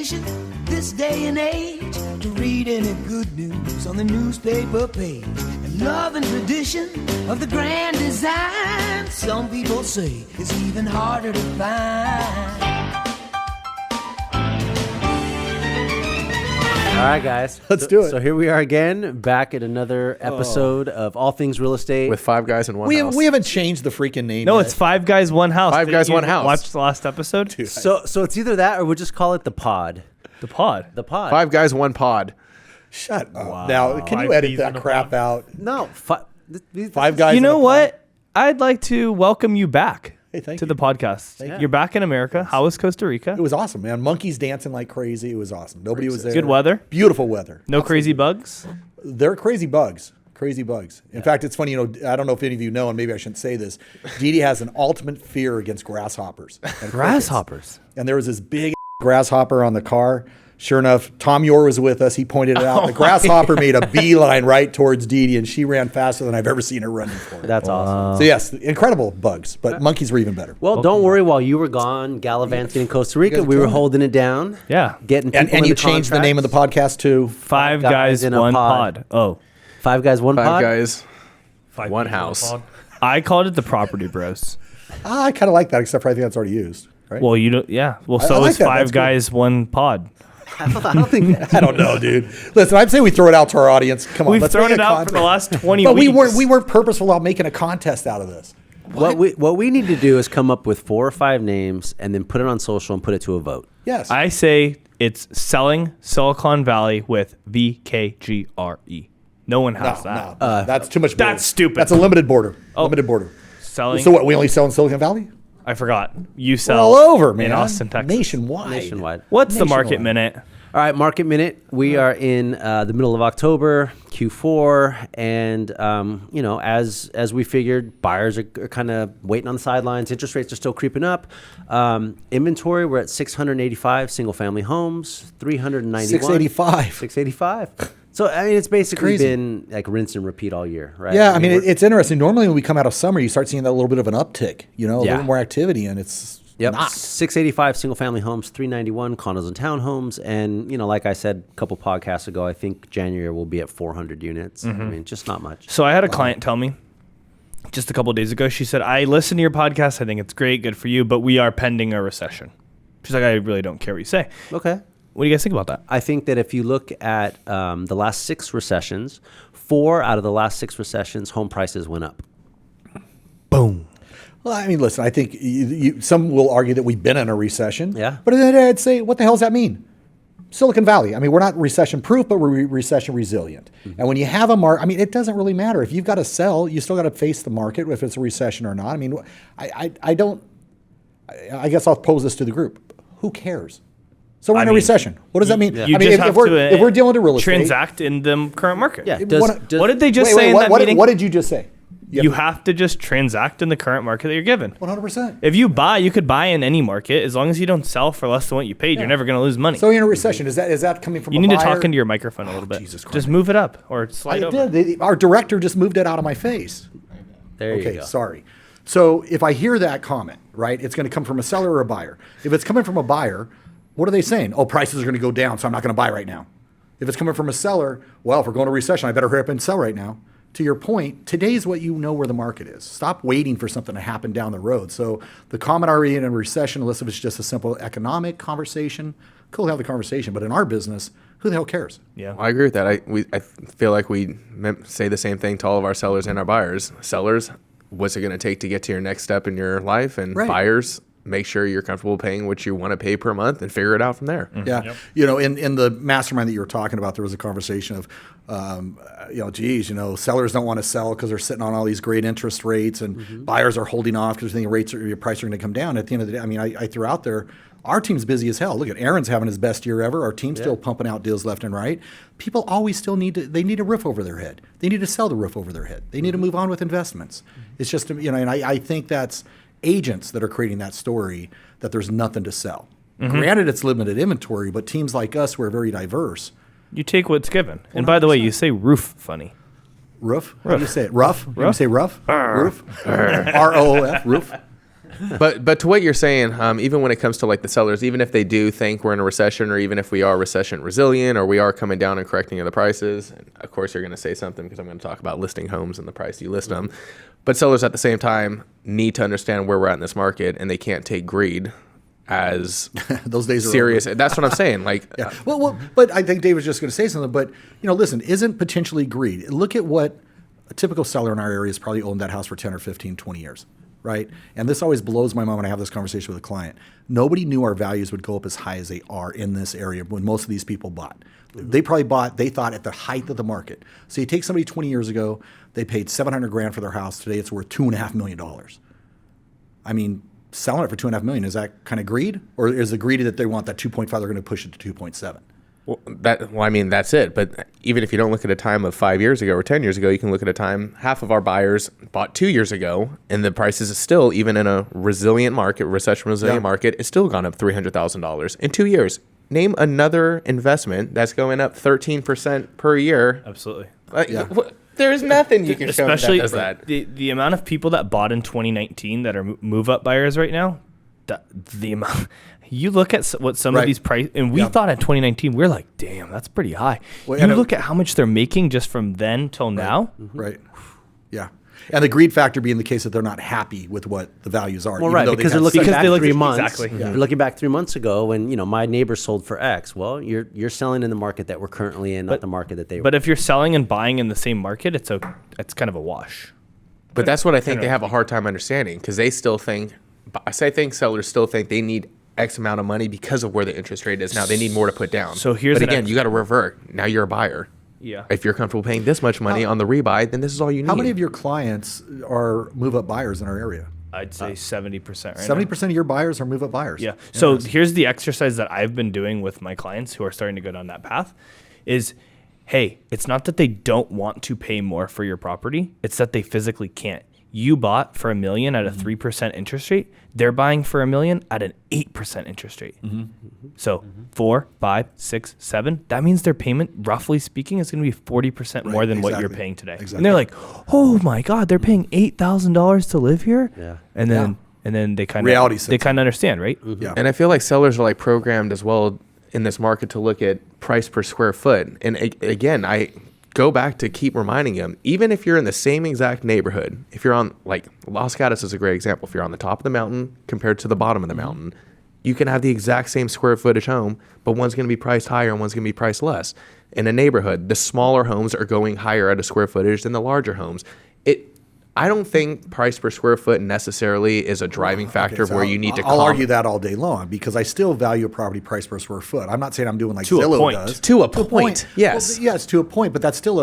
tradition this day and age to read any good news on the newspaper page. And love and tradition of the grand design, some people say is even harder to find. All right, guys. Let's do it. So here we are again, back at another episode of All Things Real Estate. With 5 guys in one house. We haven't changed the freaking name No, yet. it's 5 Guys, One House. 5 Guys, One House. Watch the last episode? So it's either that or we'll just call it the pod. The pod. The pod. 5 guys, 1 pod. Shut up. Wow. Now, can you 5 edit Ps that in the crap pod. out? No. 5 guys. You in know a what? pod. I'd like to welcome you back Thank to you. the podcast. You're back in America. How was Costa Rica? It was awesome, man. Monkeys dancing like crazy. It was awesome. Nobody was there. Good weather? Beautiful weather. No crazy bugs? They're crazy bugs. Crazy bugs. In fact, it's funny, I don't know if any of you know, and maybe I shouldn't say this, Dee Dee has an ultimate fear against grasshoppers. And crickets. Grasshoppers. And there was this big grasshopper on the car. Sure enough, Tom Yor was with us. He pointed it out. The grasshopper made a beeline right towards Dee Dee, and she ran faster than I've ever seen her run before. That's awesome. So yes, incredible bugs, but monkeys were even better. Well, don't worry. While you were gone gallivanting in Costa Rica, we were holding it down. Yeah. Getting people And you into changed the name of the podcast to 5 Guys, in a One pod. Pod. Oh. 5 Guys, One 5 pod. guys, 5 1 Guys, house. Pod. I called it the Property Bros. I kind of like that, except for I think that's already used, right? Well, you don't. Yeah. Well, I so like is that. 5 That's good. Guys, One Pod. I don't think that. I don't know, dude. Listen, I'd say we throw it out to our audience. Come on, We've let's thrown make it a out for the contest. last 20 But weeks. we weren't purposeful about making a contest out of this. What we need to do is come up with 4 or 5 names and then put it on social and put it to a vote. Yes. I say it's selling Silicon Valley with VKGRE. No one has that. No, that's too much border. That's stupid. That's a limited border. Limited border. Selling. So what, we only sell in Silicon Valley? I forgot. You sell We're all over, man. in Austin, Texas. Nationwide. What's the market Nationwide. minute? All right, Market Minute. We are in the middle of October, Q4, and as we figured, buyers are kind of waiting on the sidelines. Interest rates are still creeping up. Inventory, we're at 685 single-family homes, 391. 685. 685. So I mean, it's basically Crazy. been like rinse and repeat all year, right? Yeah, I mean, it's interesting. Normally when we come out of summer, you start seeing that little bit of an uptick, a Yeah. little more activity, and it's Yep. not. 685 single-family homes, 391 condos and townhomes, and like I said a couple podcasts ago, I think January will be at 400 units. I mean, just not much. So I had a client tell me just a couple of days ago. She said, "I listen to your podcast. I think it's great, good for you, but we are pending a recession." She's like, "I really don't care what you say." Okay. What do you guys think about that? I think that if you look at the last 6 recessions, 4 out of the last 6 recessions, home prices went up. Boom. Well, I mean, listen, I think some will argue that we've been in a recession. Yeah. But then I'd say, what the hell does that mean? Silicon Valley. I mean, we're not recession proof, but we're recession resilient. Mm-hmm. And when you have a market, I mean, it doesn't really matter. If you've got to sell, you still got to face the market, if it's a recession or not. I mean, I guess I'll pose this to the group. Who cares? So we're in a recession. What does that mean? You I mean, just if have we're, to if we're dealing with real estate. transact in the current market. Yeah. What did they just say in that meeting? What did you just say? You have to just transact in the current market that you're given. 100%. If you buy, you could buy in any market. As long as you don't sell for less than what you paid, you're never going to lose money. So you're in a recession. Is that coming from you a need to buyer? talk into your microphone a little bit. Jesus Christ. Just move it up or I slide over. did. Our director just moved it out of my face. There you Okay, go. sorry. So if I hear that comment, right, it's going to come from a seller or a buyer. If it's coming from a buyer, what are they saying? Oh, prices are going to go down, so I'm not going to buy right now. If it's coming from a seller, well, if we're going to recession, I better hurry up and sell right now. To your point, today's what you know where the market is. Stop waiting for something to happen down the road. So the comment, are we in a recession, unless if it's just a simple economic conversation, cool, have the conversation. But in our business, who the hell cares? Yeah. I agree with that. I feel like we say the same thing to all of our sellers and our buyers. Sellers, what's it going to take to get to your next step in your life? And Right. buyers, make sure you're comfortable paying what you want to pay per month and figure it out from there. Yeah. You know, in the mastermind that you were talking about, there was a conversation of, sellers don't want to sell because they're sitting on all these great interest rates, and buyers are holding off because they think your price are going to come down. At the end of the day, I mean, I threw out there, our team's busy as hell. Look at Aaron's having his best year ever. Our team's still pumping out deals left and right. People always still need a roof over their head. They need to sell the roof over their head. They need to move on with investments. It's just, and I think that's agents that are creating that story that there's nothing to sell. Granted, it's limited inventory, but teams like us, we're very diverse. You take what's given. And by the way, you say roof funny. Roof? How do you say it? Rough? You say rough? Roof? R-O-O-F? Roof? But to what you're saying, even when it comes to like the sellers, even if they do think we're in a recession, or even if we are recession resilient, or we are coming down and correcting of the prices, and of course you're going to say something because I'm going to talk about listing homes and the price you list them. But sellers at the same time need to understand where we're at in this market, and they can't take greed as those days are serious. over. That's what I'm saying. Like, Yeah. Well, but I think Dave was just going to say something. But listen, isn't potentially greed? Look at what a typical seller in our area has probably owned that house for 10 or 15, 20 years, right? And this always blows my mind when I have this conversation with a client. Nobody knew our values would go up as high as they are in this area when most of these people bought. They probably bought, they thought, at the height of the market. So you take somebody 20 years ago, they paid $700,000 for their house. Today it's worth $2.5 million. I mean, selling it for $2.5 million, is that kind of greed? Or is it greedy that they want that 2.5, they're going to push it to 2.7? well, I mean, that's it. But even if you don't look at a time of 5 years ago or 10 years ago, you can look at a time half of our buyers bought 2 years ago, and the prices is still, even in a resilient market, recession resilient market, it's still gone up $300,000 in 2 years. Name another investment that's going up 13% per year. Absolutely. There's nothing you can show Especially that does that. the amount of people that bought in 2019 that are move up buyers right now. The amount you look at what some of these price, and we thought in 2019 we're like, damn, that's pretty high. Well, you look at how much they're making just from then till now. Right. Yeah. And the greed factor being the case that they're not happy with what the values are. Well, right, because they're looking back 3 months. Exactly. They're looking back 3 months ago when my neighbor sold for X. Well, you're selling in the market that we're currently in, not the market that they were. But if you're selling and buying in the same market, it's kind of a wash. But that's what I think they have a hard time understanding, because they still think, I think sellers still think they need X amount of money because of where the interest rate is now. They need more to put down. So here's but again, you got to revert. Now you're a buyer. Yeah. If you're comfortable paying this much money on the rebuy, then this is all you need. How many of your clients are move-up buyers in our area? I'd say 70% right 70% of your buyers are move-up buyers. Yeah. So here's the exercise that I've been doing with my clients who are starting to go down that path is, hey, it's not that they don't want to pay more for your property. It's that they physically can't. You bought for $1 million at a 3% interest rate. They're buying for $1 million at an 8% interest rate. So 4, 5, 6, 7. That means their payment, roughly speaking, is going to be 40% more than what you're paying today. Exactly. And they're like, "Oh my God, they're paying $8,000 to live here." Yeah. And then they kind Reality of understand, right? Yeah. And I feel like sellers are like programmed as well in this market to look at price per square foot. And again, I go back to keep reminding them, even if you're in the same exact neighborhood, if you're on, like, Los Gatos is a great example. If you're on the top of the mountain compared to the bottom of the mountain, you can have the exact same square footage home, but one's going to be priced higher and one's going to be priced less. In a neighborhood, the smaller homes are going higher at a square footage than the larger homes. I don't think price per square foot necessarily is a driving factor of where you need to I'll argue that all day long, because I still value a property price per square foot. I'm not saying I'm doing like Zillow does. To a point. Yes. Well, yes, to a point, but that's still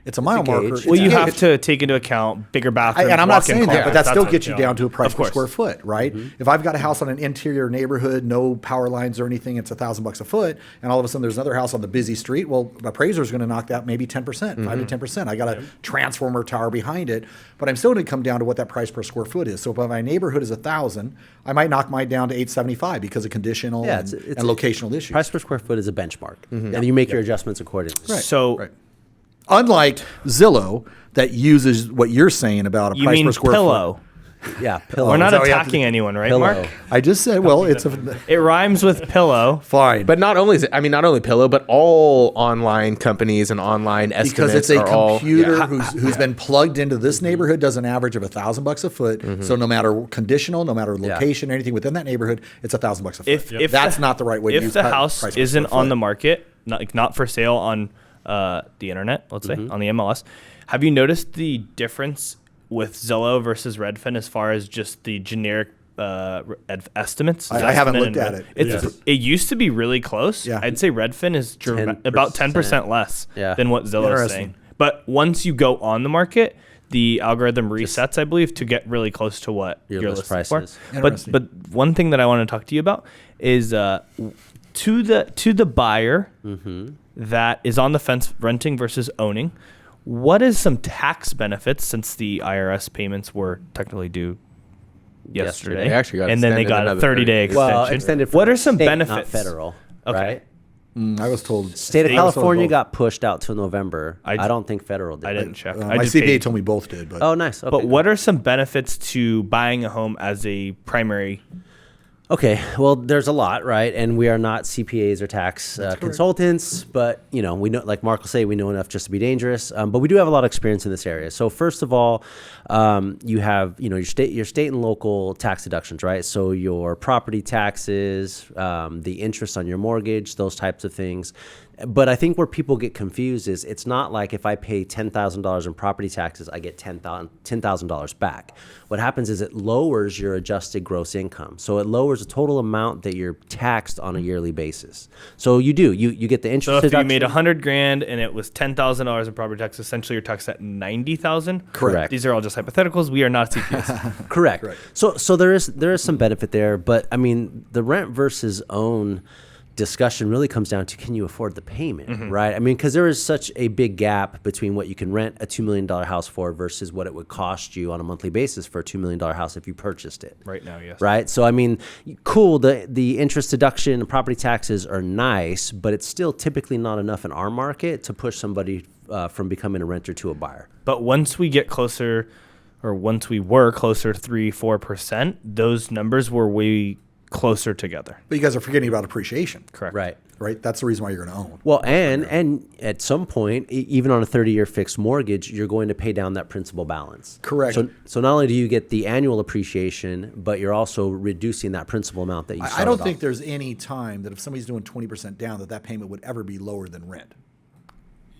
it's a mile marker. gauge. Well, you It's a have gauge. to take into account bigger bathrooms. And I'm not walk-in saying that, closets. but that still That's gets what, you down to a price of per course. square foot, right? If I've got a house on an interior neighborhood, no power lines or anything, it's $1,000 a foot, and all of a sudden there's another house on the busy street. Well, the appraiser is going to knock that maybe 10%, 5 to 10%. I got a transformer tower behind it, but I'm still going to come down to what that price per square foot is. So if my neighborhood is 1,000, I might knock mine down to 875 because of conditional and locational issues. Price per square foot is a benchmark, and you make your adjustments accordingly. Right. So Right. Unlike Zillow, that uses what you're saying about a you price mean per square pillow? Yeah, pillow. We're not that what you have to attacking do? anyone, right, Pillow. Mark? foot. I just said, well, it's a It rhymes with pillow. fine. But not only not only Pillow, but all online companies and online estimates because it's a are all computer who's been plugged into this neighborhood does an average of $1,000 a foot. So no matter conditional, no matter location, anything within that neighborhood, it's $1,000 a foot. If That's not the right way to If use the price house per isn't square on the foot. market, not for sale on the internet, let's say on the MLS, have you noticed the difference with Zillow versus Redfin as far as just the generic estimates? I haven't Estimate looked and at it. It used to be really close. Yeah. I'd say Redfin is about 10% less Yeah. than what Zillow is Interesting. saying. But once you go on the market, the algorithm resets, I believe, to get really close to what Your you're list listing prices. for. But one thing that I want to talk to you about is to the buyer that is on the fence renting versus owning. What is some tax benefits, since the IRS payments were technically due yesterday? They actually got and then they extended got a another 30-day 30 extension. Well, extended for what are some state, benefits? not federal, Okay. right? I was told. State of I was told California both. got pushed out till November. I d- don't think federal did. I didn't check. My do CPA pay- told me both did. But Oh, nice. Okay, But cool. what are some benefits to buying a home as a primary? Okay, well, there's a lot, right? And we are not CPAs or tax consultants, but we know, like Mark will say, we know enough just to be dangerous. But we do have a lot of experience in this area. So first of all, you have your state and local tax deductions, right? So your property taxes, the interest on your mortgage, those types of things. But I think where people get confused is it's not like if I pay $10,000 in property taxes, I get $10,000 back. What happens is it lowers your adjusted gross income. So it lowers the total amount that you're taxed on a yearly basis. So you get the interest So if deduction. you made $100,000 and it was $10,000 in property tax, essentially you're taxed at $90,000. Correct. These are all just hypotheticals. We are not CPAs. Correct. So there is some benefit there, but I mean the rent versus own discussion really comes down to, can you afford the payment, right? I mean, because there is such a big gap between what you can rent a $2 million house for versus what it would cost you on a monthly basis for a $2 million house if you purchased it. Right now, yes. Right. So, I mean, cool. The interest deduction and property taxes are nice, but it's still typically not enough in our market to push somebody from becoming a renter to a buyer. But once we get closer, or once we were closer to 3-4%, those numbers were way closer together. you guys are forgetting about appreciation. Correct. Right. That's the reason why you're going to own. Well, and at some point, even on a 30-year fixed mortgage, you're going to pay down that principal balance. Correct. So not only do you get the annual appreciation, but you're also reducing that principal amount that you started I don't off. think there's any time that if somebody's doing 20% down, that payment would ever be lower than rent.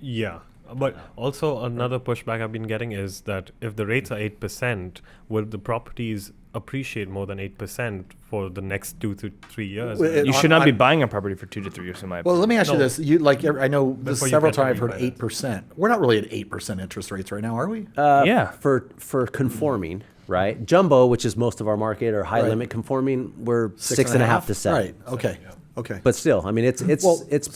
Yeah. But also another pushback I've been getting is that if the rates are 8%, will the properties appreciate more than 8% for the next 2 to 3 years? Well, You should not be buying a property for 2 to 3 years, in my Well, opinion. let me ask you No. this. I know this Before you several get to times I've heard refinance. 8%. We're not really at 8% interest rates right now, are we? Yeah. For conforming, right? Jumbo, which is most of our market, or high Right. limit conforming, we're 6.5 to 7. Right. Okay. Okay. But still, I mean, it's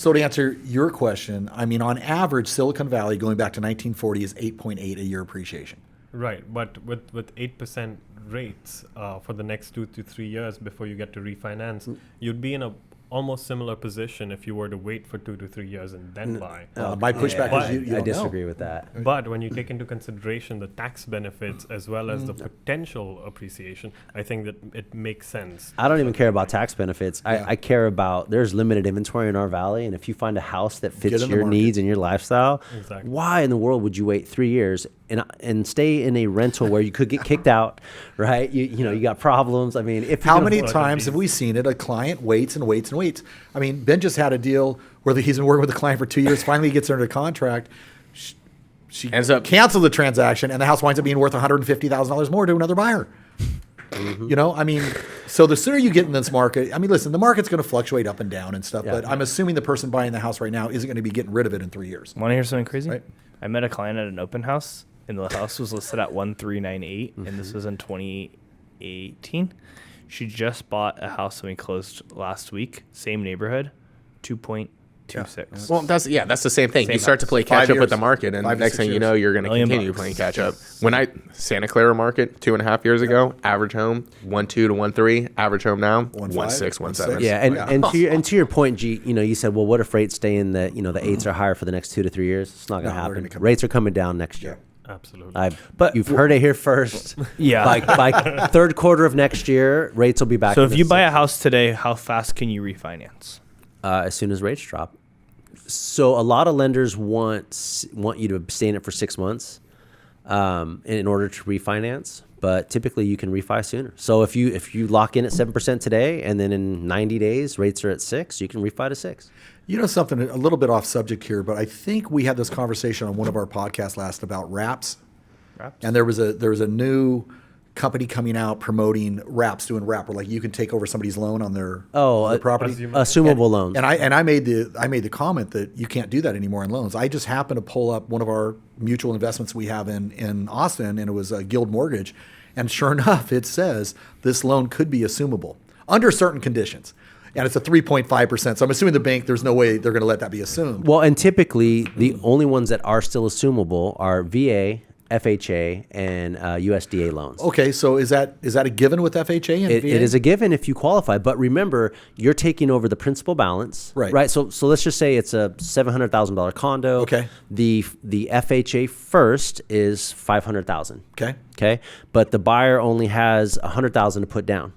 So to answer your question, I mean, on average, Silicon Valley, going back to 1940, is 8.8 a year appreciation. Right, but with 8% rates for the next 2 to 3 years before you get to refinance, you'd be in a almost similar position if you were to wait for 2 to 3 years and then buy. My pushback But is you I don't know. disagree with that. But when you take into consideration the tax benefits as well as the potential appreciation, I think that it makes sense. I don't even care about tax benefits. I care about, there's limited inventory in our valley, and if you find a house that fits in the your market. needs and your lifestyle, Exactly. why in the world would you wait 3 years and stay in a rental where you could get kicked out, right? You got problems. I mean, if you How can many afford- times have we seen it? A client waits and waits and waits. I mean, Ben just had a deal where he's been working with the client for 2 years. Finally, he gets under contract. She Ends up- canceled the transaction, and the house winds up being worth $150,000 more to another buyer. I mean, so the sooner you get in this market, I mean, listen, the market's going to fluctuate up and down and stuff, but I'm assuming the person buying the house right now isn't going to be getting rid of it in 3 years. Want to hear something crazy? Right. I met a client at an open house, and the house was listed at 1,398, and this was in 2018. She just bought a house when we closed last week, same neighborhood, 2.26. Well, that's the same thing. Same You start to house. play 5 catch up years. with the market, and 5 to next 6 thing you years. know, you're going to $1 million continue bucks. playing catch up. When Santa Clara market 2.5 years ago, average home 1.2 to 1.3. Average home now 1.5, 1.6, 1.7. Yeah, and to your point, G, you said, well, what if rates stay in the the 8s are higher for the next 2 to 3 years? It's not going to No, they're happen. gonna come Rates are coming down next year. Absolutely. You've heard it here first. Yeah. By third quarter of next year, rates will be back. So in if the you buy a sixes. house today, how fast can you refinance? As soon as rates drop. So a lot of lenders want you to stay in it for 6 months in order to refinance, but typically you can refi sooner. So if you lock in at 7% today, and then in 90 days rates are at 6, you can refi to 6. You know something, a little bit off subject here, but I think we had this conversation on one of our podcasts last about wraps. And there was a new company coming out promoting wraps, doing wrap, where like you can take over somebody's loan on their property. Assumable loans. And I made the comment that you can't do that anymore in loans. I just happened to pull up one of our mutual investments we have in Austin, and it was a Guild Mortgage, and sure enough, it says this loan could be assumable under certain conditions. And it's a 3.5%. So I'm assuming the bank, there's no way they're going to let that be assumed. Well, and typically the only ones that are still assumable are VA, FHA, and USDA loans. Okay, so is that a given with FHA and VA? It is a given if you qualify, but remember, you're taking over the principal balance, Right. Right. So let's just say it's a $700,000 condo. Okay. The FHA first is $500,000. Okay. Okay. But the buyer only has $100,000 to put down.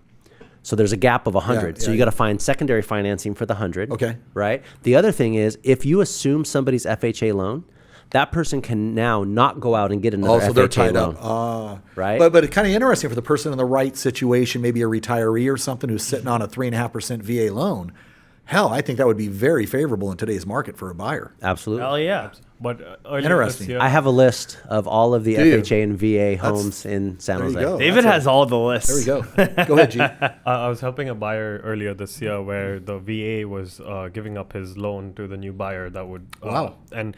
So there's a gap of 100. So yeah, you got to find secondary financing for the 100. Okay. Right. The other thing is, if you assume somebody's FHA loan, that person can now not go out and get another Also, FHA they're tied loan. up. Right. But it's kind of interesting for the person in the right situation, maybe a retiree or something who's sitting on a 3.5% VA loan. Hell, I think that would be very favorable in today's market for a buyer. Absolutely. Hell yeah. But earlier Interesting. this year, I have a list of all of the Do you? FHA and VA homes in San there you Jose. go. David That's has all the lists. There we go. Go ahead, G. I was helping a buyer earlier this year where the VA was giving up his loan to the new buyer that would. Wow. And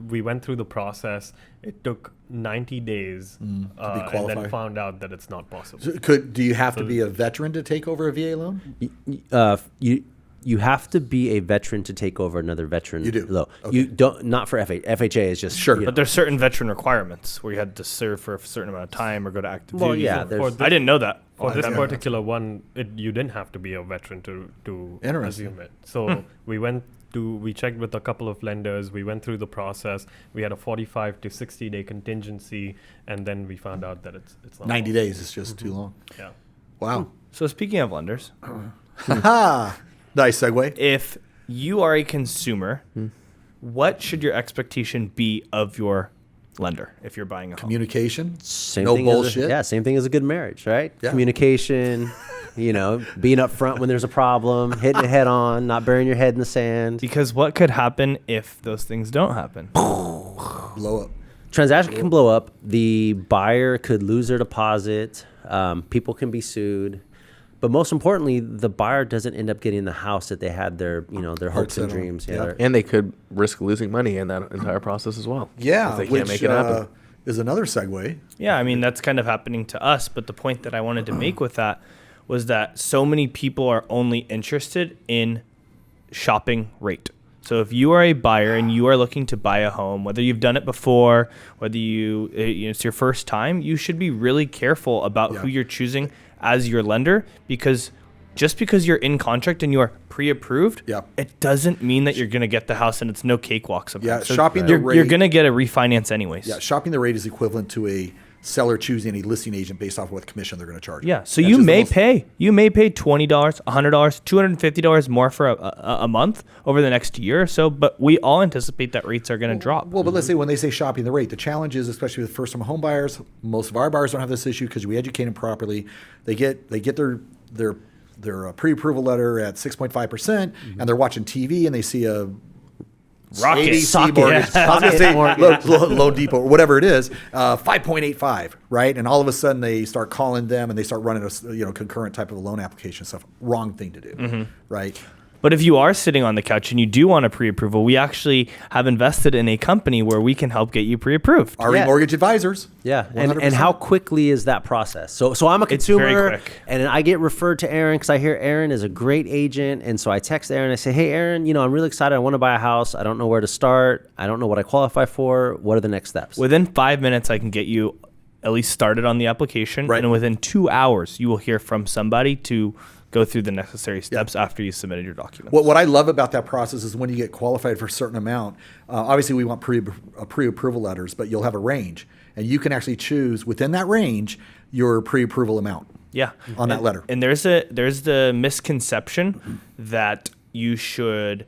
we went through the process. It took 90 days, and then qualified. found out that it's not possible. Do you have to be a veteran to take over a VA loan? You have to be a veteran to take over another veteran. You do? loan. Okay. You don't. Not for FHA. FHA is just Sure. you know. But there's certain veteran requirements where you had to serve for a certain amount of time or go to active Well, duty. yeah, For there's- this- I didn't know that. For this yeah. particular one, you didn't have to be a veteran to Interesting. assume it. So we checked with a couple of lenders. We went through the process. We had a 45 to 60 day contingency, and then we found out that it's not 90 possible. days is just too long. Yeah. Wow. So speaking of lenders, Ha! Nice segue. if you are a consumer, what should your expectation be of your lender if you're buying a home? Communication. Same No thing bullshit. Same thing as a good marriage, right? Yeah. Communication. Being up front when there's a problem, hitting it head on, not burying your head in the sand. Because what could happen if those things don't happen? Blow up. Transaction can blow up. The buyer could lose their deposit. People can be sued. But most importantly, the buyer doesn't end up getting the house that they had their hopes and set on. dreams. Yeah. And they could risk losing money in that entire process as well. Yeah, if they which can't make it happen. is another segue. Yeah, I mean, that's kind of happening to us. But the point that I wanted to make with that was that so many people are only interested in shopping rate. So if you are a buyer and you are looking to buy a home, whether you've done it before, whether it's your first time, you should be really careful about who you're choosing as your lender, because just because you're in contract and you are pre-approved, it doesn't mean that you're going to get the house, and it's no cakewalk sometimes. Yeah, So shopping the you're rate. going to get a refinance anyways. Yeah, shopping the rate is equivalent to a seller choosing a listing agent based off of what commission they're going to charge. Yeah, so That's you just the may most- pay $20, $100, $250 more for a month over the next year or so, but we all anticipate that rates are going to drop. Well, but let's say when they say shopping the rate, the challenge is, especially with first-time home buyers, most of our buyers don't have this issue because we educate them properly. They get their pre-approval letter at 6.5%, and they're watching TV and they see a Rocket. ABC Socket. mortgage, I was gonna say Loan Depot or whatever it is, 5.85, right? And all of a sudden they start calling them and they start running a concurrent type of a loan application stuff. Wrong thing to do, right? But if you are sitting on the couch and you do want a pre-approval, we actually have invested in a company where we can help get you pre-approved. RE Yeah. Mortgage Advisors. Yeah, and 100%. how quickly is that process? So I'm a It's very consumer, quick. and I get referred to Aaron because I hear Aaron is a great agent, and so I text Aaron. I say, "Hey, Aaron, I'm really excited. I want to buy a house. I don't know where to start. I don't know what I qualify for. What are the next steps?" Within 5 minutes, I can get you at least started on the application, Right. and within 2 hours, you will hear from somebody to go through the necessary steps after you submitted your documents. What I love about that process is when you get qualified for a certain amount, obviously we want pre-approval letters, but you'll have a range. And you can actually choose within that range your pre-approval amount. Yeah, On that letter. And there's the misconception that you should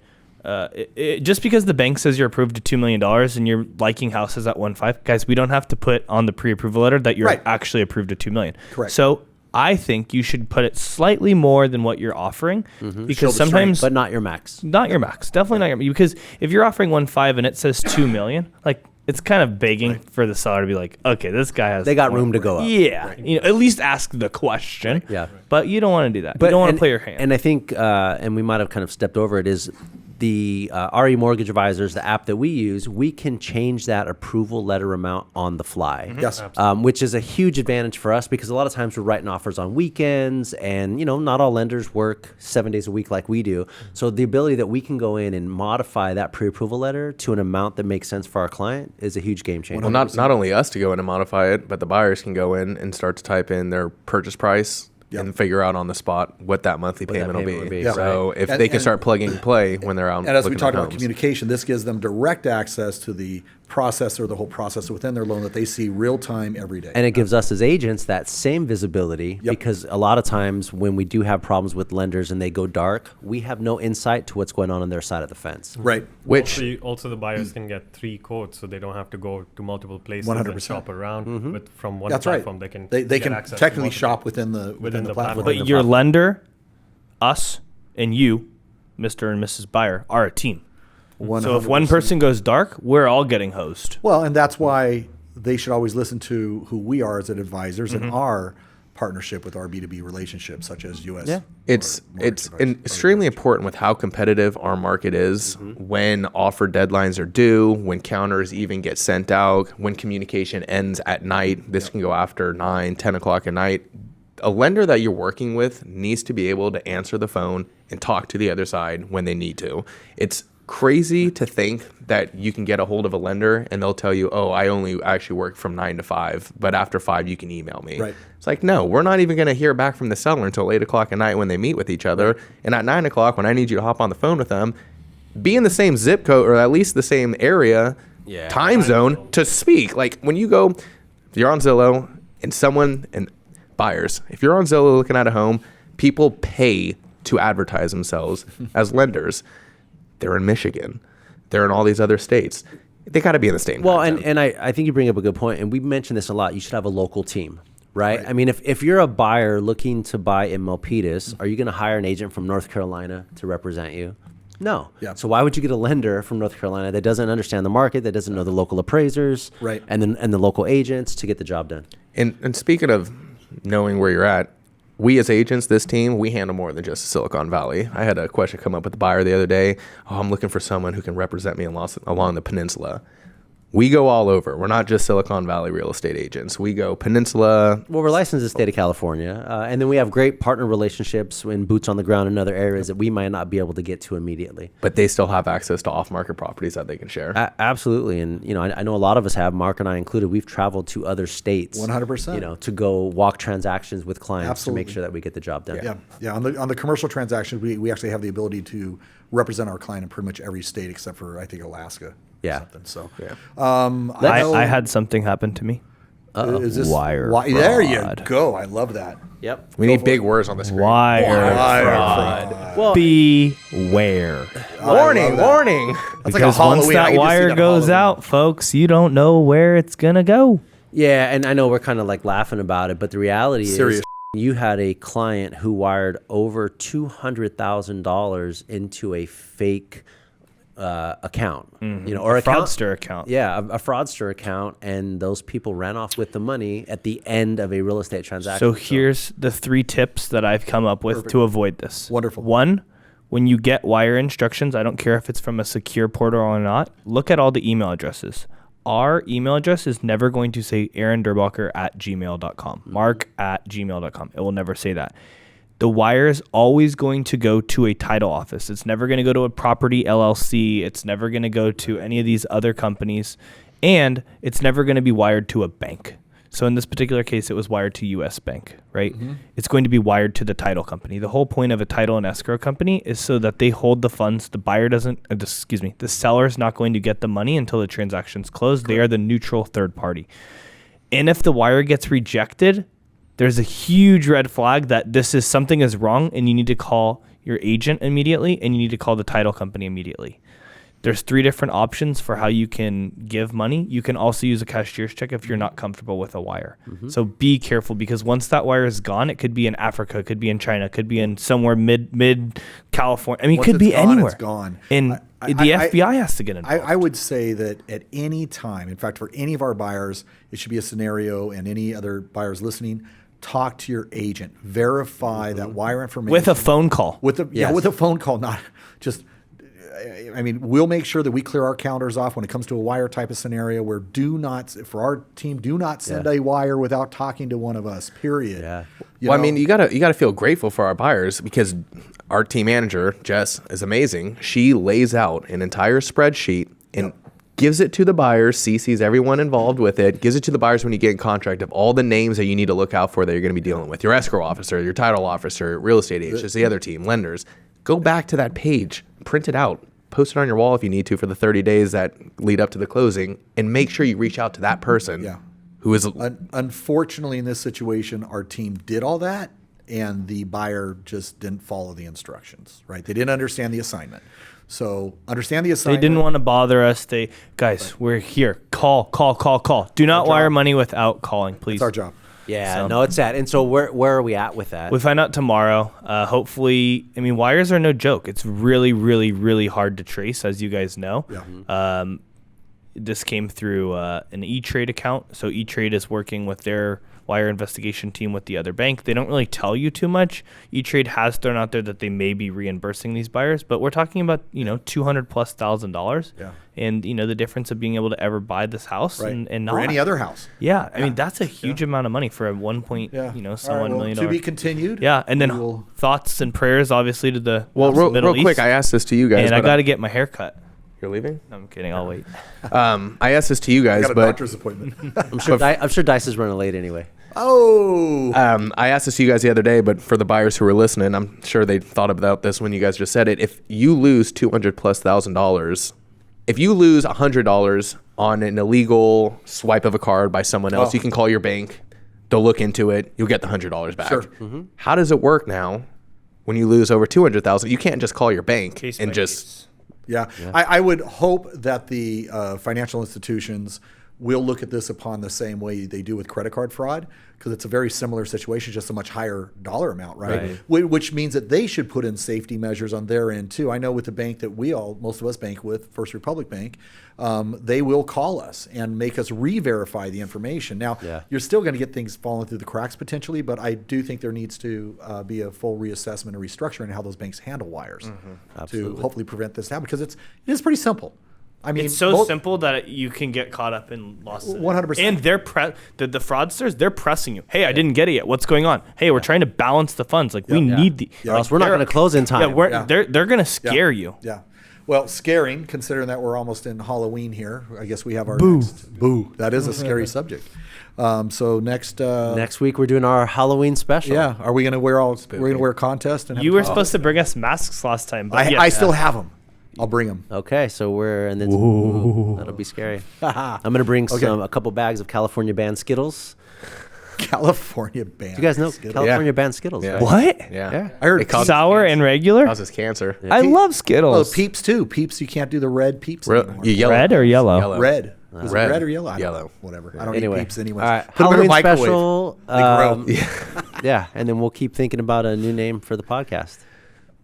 just because the bank says you're approved to $2 million and you're liking houses at 1.5, guys, we don't have to put on the pre-approval letter that you're Right. actually approved to $2 million. Correct. So I think you should put it slightly more than what you're offering, Show because the sometimes but not your max. not your max, definitely not your, because if you're offering 1.5 and it says 2 million, like it's kind of begging for the seller to be like, okay, this guy has. They got room to go up. Yeah, at least ask the question. Yeah. But you don't want to do that. You don't want to play your hand. And I think, and we might have kind of stepped over it, is the RE Mortgage Advisors, the app that we use, we can change that approval letter amount on the fly. Yes. Which is a huge advantage for us because a lot of times we're writing offers on weekends, and not all lenders work 7 days a week like we do. So the ability that we can go in and modify that pre-approval letter to an amount that makes sense for our client is a huge game changer. Well, not only us to go in and modify it, but the buyers can go in and start to type in their purchase price and figure out on the spot what that monthly payment will be. Yeah. So Right. if And- they can and- start plugging and play when they're out And as we looking talked at about homes. communication, this gives them direct access to the processor, the whole process within their loan that they see real time every day. And it gives us as agents that same visibility because a lot of times when we do have problems with lenders and they go dark, we have no insight to what's going on their side of the fence. Right. Which Also the buyers can get 3 quotes, so they don't have to go to multiple places 100%. and shop around. But from one That's right. platform, they can They get can access to technically multiple- shop within the platform. But your lender, us, and you, Mr. and Mrs. Buyer, are a team. So if one person goes dark, we're all getting hosed. Well, and that's why they should always listen to who we are as advisors and our partnership with our B2B relationships, such as U.S. Yeah. it's extremely important with how competitive our market is when offer deadlines are due, when counters even get sent out, when communication ends at night. This can go after 9, 10 o'clock at night. A lender that you're working with needs to be able to answer the phone and talk to the other side when they need to. It's crazy to think that you can get a hold of a lender and they'll tell you, oh, I only actually work from 9 to 5, but after 5 you can email me. Right. It's like, no, we're not even going to hear back from the seller until 8 o'clock at night when they meet with each other. And at 9 o'clock, when I need you to hop on the phone with them, be in the same zip code or at least the same area, time zone to speak. Like when you go, if you're on Zillow and buyers, if you're on Zillow looking at a home, people pay to advertise themselves as lenders. They're in Michigan. They're in all these other states. They got to be in the state. Well, and I think you bring up a good point, and we mentioned this a lot. You should have a local team, right? I mean, if you're a buyer looking to buy in Milpitas, are you going to hire an agent from North Carolina to represent you? No. Yeah. So why would you get a lender from North Carolina that doesn't understand the market, that doesn't know the local appraisers, Right. and the local agents to get the job done? And speaking of knowing where you're at, we as agents, this team, we handle more than just Silicon Valley. I had a question come up with the buyer the other day. Oh, I'm looking for someone who can represent me along the peninsula. We go all over. We're not just Silicon Valley real estate agents. We go peninsula. Well, we're licensed in the state of California, and then we have great partner relationships and boots on the ground in other areas that we might not be able to get to immediately. But they still have access to off-market properties that they can share. Absolutely, and I know a lot of us have, Mark and I included. We've traveled to other states, 100%. To go walk transactions with clients Absolutely. to make sure that we get the job done. Yeah. On the commercial transactions, we actually have the ability to represent our client in pretty much every state except for, I think, Alaska. Yeah. Something. So, I had something happen to me. is this Wire There you fraud. go. I love that. Yep. We need big words on the screen. Wire fraud. Well, beware. Warning, warning. That's like a Because once Halloween. I that can just see wire that goes Halloween. out, folks, you don't know where it's gonna go. yeah, and I know we're kind of like laughing about it, but the reality Serious. is, you had a client who wired over $200,000 into a fake account, or A account. fraudster account. Yeah, a fraudster account, and those people ran off with the money at the end of a real estate transaction. So here's the 3 tips that I've come up with to avoid this. Wonderful. 1, when you get wire instructions, I don't care if it's from a secure portal or not, look at all the email addresses. Our email address is never going to say aaronderbacher@gmail.com, mark@gmail.com. It will never say that. The wire is always going to go to a title office. It's never going to go to a property LLC. It's never going to go to any of these other companies. And it's never going to be wired to a bank. So in this particular case, it was wired to US Bank, right? It's going to be wired to the title company. The whole point of a title and escrow company is so that they hold the funds. The buyer doesn't, the seller's not going to get the money until the transaction's closed. They are the neutral third party. And if the wire gets rejected, there's a huge red flag that something is wrong, and you need to call your agent immediately, and you need to call the title company immediately. There's 3 different options for how you can give money. You can also use a cashier's check if you're not comfortable with a wire. So be careful, because once that wire is gone, it could be in Africa, it could be in China, it could be in somewhere mid California. I mean, it Once could be it's gone, anywhere. it's gone. And I- the I- FBI has to get involved. I would say that at any time, in fact, for any of our buyers, it should be a scenario, and any other buyers listening, talk to your agent, verify that wire information with a phone call. with a phone call, not just I mean, we'll make sure that we clear our counters off when it comes to a wire type of scenario where for our team, do not send a wire without talking to one of us, period. Yeah. You Well, I know? mean, you gotta feel grateful for our buyers because our team manager Jess is amazing. She lays out an entire spreadsheet and gives it to the buyers, CCs everyone involved with it, gives it to the buyers when you get in contract of all the names that you need to look out for that you're going to be dealing with. Your escrow officer, your title officer, real estate agent, just the other team, lenders. Go back to that page, print it out, post it on your wall if you need to for the 30 days that lead up to the closing, and make sure you reach out to that person who is... Unfortunately, in this situation, our team did all that, and the buyer just didn't follow the instructions, right? They didn't understand the assignment. So understand the They assignment. didn't want to bother us. Guys, we're here. Call. Do not wire money without calling, please. It's our job. Yeah, So- no, it's that. And so where are we at with that? We find out tomorrow. Hopefully, I mean, wires are no joke. It's really, really, really hard to trace, as you guys know. Yeah. This came through an E-Trade account. So E-Trade is working with their wire investigation team with the other bank. They don't really tell you too much. E-Trade has thrown out there that they may be reimbursing these buyers, but we're talking about, $200,000+. Yeah. And, the difference of being able to ever buy this house Right. and not. Or any other house. Yeah. I mean, that's a huge amount of money for a $1 point, Yeah. $1 All right, million. to be continued. Yeah. And then We will- thoughts and prayers, obviously, to the Well, Middle real quick, East. I asked this to you guys. And I but got to get my hair cut. You're leaving? No, I'm kidding. I'll wait. I asked this to you I guys, got a but doctor's appointment. I'm sure Dice is running late anyway. Oh. I asked this to you guys the other day, but for the buyers who were listening, I'm sure they thought about this when you guys just said it. If you lose $200,000+, if you lose $100 on an illegal swipe of a card by someone else, you can call your bank. They'll look into it. You'll get the $100 back. Sure. How does it work now when you lose over $200,000? You can't just call your bank Case and by just... case. Yeah. I would hope that the financial institutions will look at this upon the same way they do with credit card fraud, because it's a very similar situation, just a much higher dollar amount, right? Which means that they should put in safety measures on their end too. I know with the bank that most of us bank with, First Republic Bank, they will call us and make us re-verify the information. Now, you're still going to get things falling through the cracks potentially, but I do think there needs to be a full reassessment and restructuring in how those banks handle wires to hopefully prevent this now, because it is pretty simple. I mean, It's so simple that you can get caught up in losses. 100%. And they're the fraudsters, they're pressing you. Hey, I didn't get it yet. What's going on? Hey, we're trying to balance the funds. Like we need the. Or else we're not going to close in time. They're going to scare you. Yeah. Well, scaring, considering that we're almost in Halloween here, I guess we have our next. Boo. That is a scary subject. So Next week we're doing our Halloween special. Yeah. Are we going to wear contest? And have You a were contest? supposed to bring us masks last time. But I still have them. I'll bring them. Okay, so that'll be scary. I'm going to bring a couple bags of California banned Skittles. California band. Do you guys know California banned Skittles? Yeah. Right? What? Yeah. I heard It causes Sour and regular? causes cancer. I love Skittles. Peeps too. Peeps, you can't do the red Peeps anymore. Yellow. Red or yellow? Red. Is Red. it red or yellow? I don't Yellow. know. Whatever. I don't Anyway, eat Peeps anyway. all right, Put them in a Halloween microwave. special. They grow. Yeah, and then we'll keep thinking about a new name for the podcast.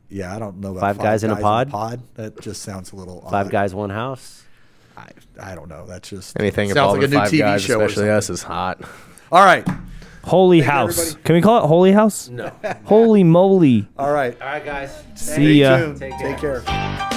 Yeah, I don't know about Five guys in a pod? That just sounds a little odd. Five guys, one house. I don't know. That's just Anything sounds involving like a new Five TV Guys, show. or especially something. us, is hot. All right. Holy Thank you, House. everybody. Can we call it Holy House? No. Holy moly. All right. All right, guys. See ya. Stay tuned. Take care.